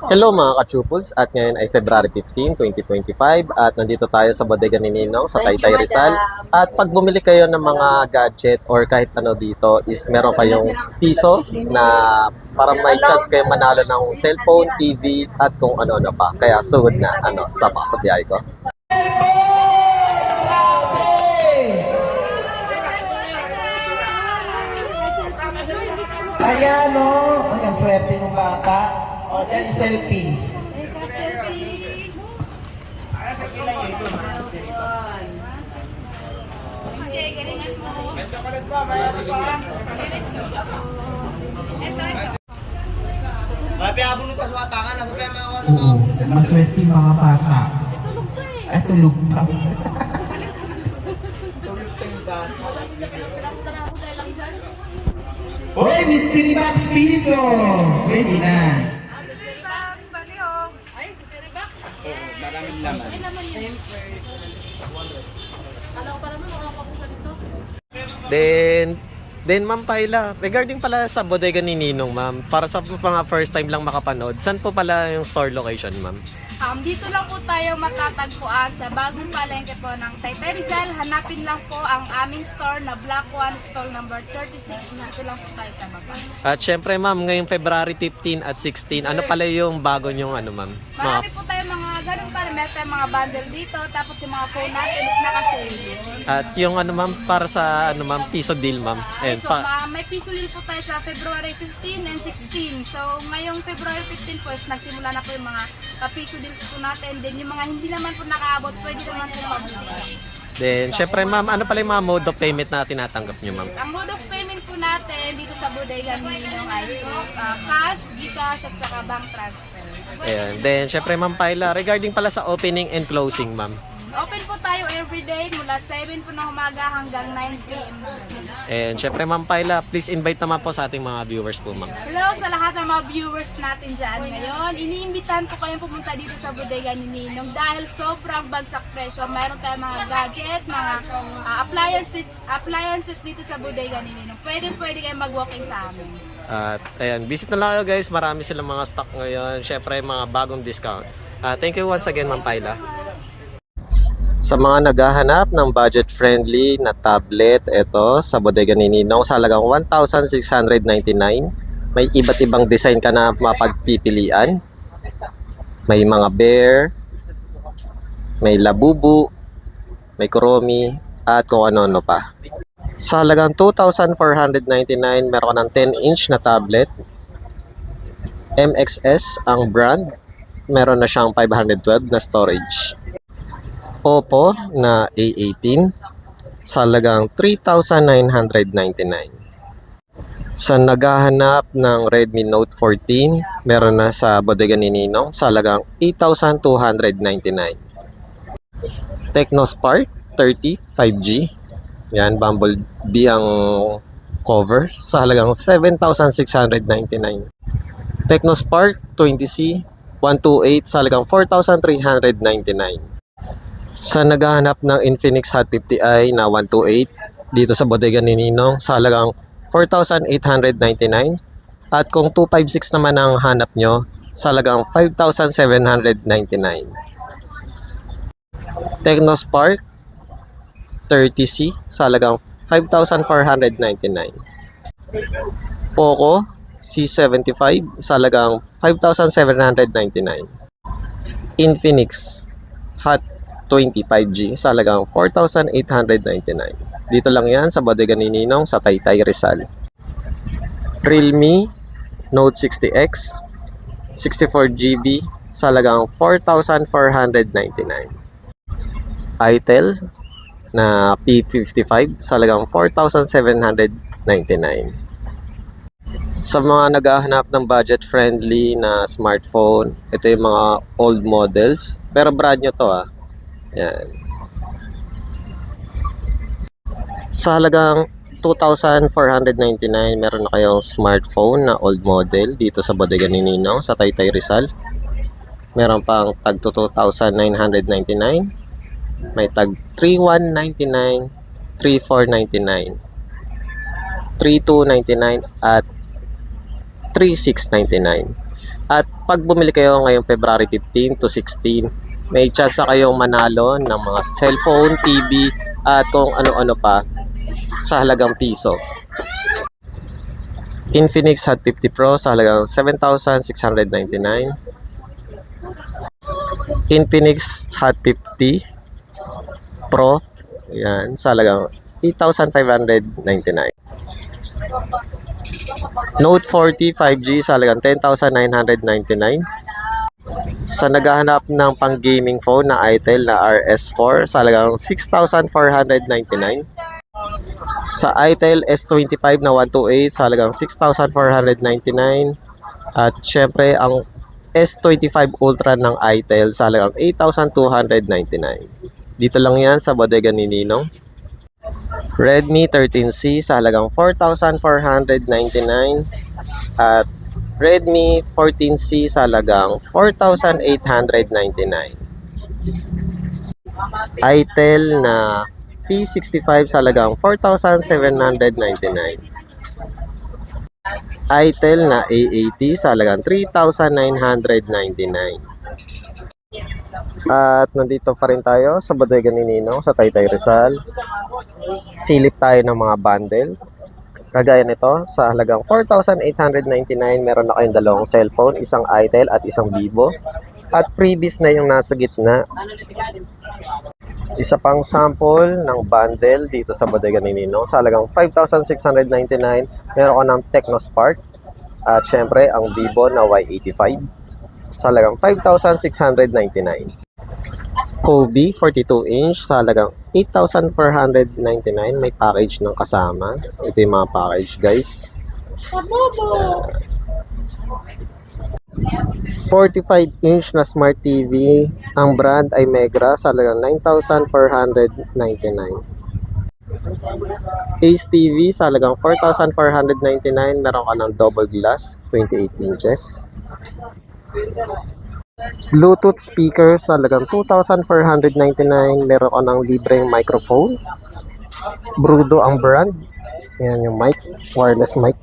Hello mga ka-chuples, at ngayon ay February 15, 2025 at nandito tayo sa bodega ni Ninong sa Taytay Rizal. At pag bumili kayo ng mga gadget or kahit ano dito is meron kayong piso na para may chance kayong manalo ng cellphone, TV at kung ano-ano pa. Kaya sugod na sama sa biyahe ko. Ayan o, ang swerte ng bata. O, yan yung selfie. Maswerte yung mga bata. Ay, tulog pa. Hoy, mystery box piso! Pwede na. Mystery box, palihog. Ay, mystery box? Maraming laman. Ay, naman yun. Kala ko pa naman, makakapunta dito. Then Ma'am Paila, regarding pala sa bodega ni Ninong ma'am, para sa mga first time lang makapanood, saan po pala yung store location ma'am? Dito lang po tayo matatagpuan sa bagong palengke po ng Taytay Rizal. Hanapin lang po ang aming store na Block 1, stall number 36. Dito lang po tayo sa baba. At syempre ma'am, ngayong February 15 at 16, ano pala yung bago nyong ma'am? Marami po tayo mga ganun pa. Meron tayong mga bundle dito. Tapos yung mga phone natin is naka-sale. At yung ma'am, para sa ma'am, piso deal ma'am. Yes, so, may piso din po tayo sa February 15 and 16. So, ngayong February 15 po is nagsimula na po yung mga piso deals po natin. Then, yung mga hindi naman po nakaabot, pwede naman po mabukas. Then, syempre ma'am, ano pala yung mga mode of payment na tinatanggap nyo ma'am? Yes, ang mode of payment po natin dito sa bodega ni Ninong ay cash, GCash, at saka bank transfer. Ayan. Then, syempre ma'am Paila, regarding pala sa opening and closing ma'am. Open po tayo everyday mula 7 po ng umaga hanggang 9 p.m. And syempre ma'am Paila, please invite naman po sa ating mga viewers po ma'am. Hello sa lahat ng mga viewers natin dyan ngayon. Iniimbitahan ko kayong pumunta dito sa bodega ni Ninong dahil sobrang bagsak presyo. Mayroon tayong mga gadget, mga appliances dito sa bodega ni Ninong. Pwede kayong mag-walking sa amin. At ayan, visit na lang kayo guys. Marami silang mga stock ngayon. Syempre mga bagong discount. Thank you once again ma'am Paila. Sa mga naghahanap ng budget-friendly na tablet, ito sa bodega ni Ninong sa halagang 1,699. May iba't ibang design ka na mapagpipilian. May mga bear, may labubu, may kuromi, at kung ano-ano pa. Sa halagang 2,499, meron ka ng 10-inch na tablet. MXS ang brand. Meron na siyang 512 na storage. Oppo na A18 sa halagang 3,999. Sa naghahanap ng Redmi Note 14, meron na sa bodega ni Ninong sa halagang 8,299. Technospark 30 5G. Yan, Bumblebee ang cover sa halagang 7,699. Technospark 20C 128 sa halagang 4,399. Sa naghahanap ng Infinix Hot 50i na 128 dito sa bodega ni Ninong sa halagang 4,899. At kung 256 naman ang hanap nyo sa halagang 5,799. Technospark 30C sa halagang 5,499. Poco C75 sa halagang 5,799. Infinix Hot 25G sa halagang 4,899. Dito lang yan sa bodega ni Ninong sa Taytay Rizal. Realme Note 60X 64GB sa halagang 4,499. Itel na P55 sa halagang 4,799. Sa mga naghahanap ng budget-friendly na smartphone, ito yung mga old models. Pero brand nyo to Yan. Sa halagang 2,499, meron na kayong smartphone na old model dito sa bodega ni Ninong sa Taytay Rizal. Meron pang tag 2,999. May tag 3,199, 3,499, 3,299 at 3,699. At pag bumili kayo ngayong February 15 to 16, may chance kayong manalo ng mga cellphone, TV, at kung ano-ano pa sa halagang piso. Infinix Hot 50 Pro sa halagang 7,699. Infinix Hot 50 Pro, yan, sa halagang 8,599. Note 40 5G sa halagang 10,999. Sa naghahanap ng pang-gaming phone na Itel na RS4 sa halagang 6,499. Sa Itel S25 na 128 sa halagang 6,499. At syempre ang S25 Ultra ng Itel sa halagang 8,299. Dito lang yan sa bodega ni Ninong. Redmi 13C sa halagang 4,499 at Redmi 14C sa halagang 4,899. Itel na P65 sa halagang 4,799. Itel na A80 sa halagang 3,999. At nandito pa rin tayo sa bodega ni Ninong sa Taytay Rizal. Silip tayo ng mga bundle. Kagaya nito, sa halagang 4,899 meron na kayong dalawang cellphone, isang Itel at isang Vivo. At freebies na yung nasa gitna. Isa pang sample ng bundle dito sa bodega ni Ninong. Sa halagang 5,699 meron ko ng Technospark. At syempre ang Vivo na Y85 sa halagang 5,699. Kobe 42-inch sa halagang 8,499. May package ng kasama. Ito yung mga package, guys. 45-inch na Smart TV. Ang brand ay Megra sa halagang 9,499. Ace TV sa halagang 4,499. Meron ka ng double glass, 28 inches. Bluetooth speaker sa halagang 2,499. Meron ka ng libreng microphone. Brudo ang brand. Yan yung mic, wireless mic.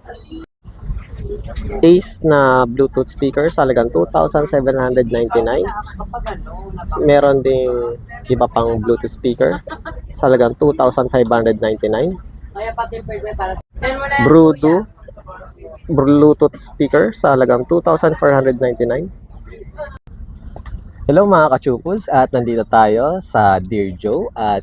Ace na Bluetooth speaker sa halagang 2,799. Meron ding iba pang Bluetooth speaker sa halagang 2,599. Brudo Bluetooth speaker sa halagang 2,499. Hello mga ka-chupos, at nandito tayo sa Dear Joe at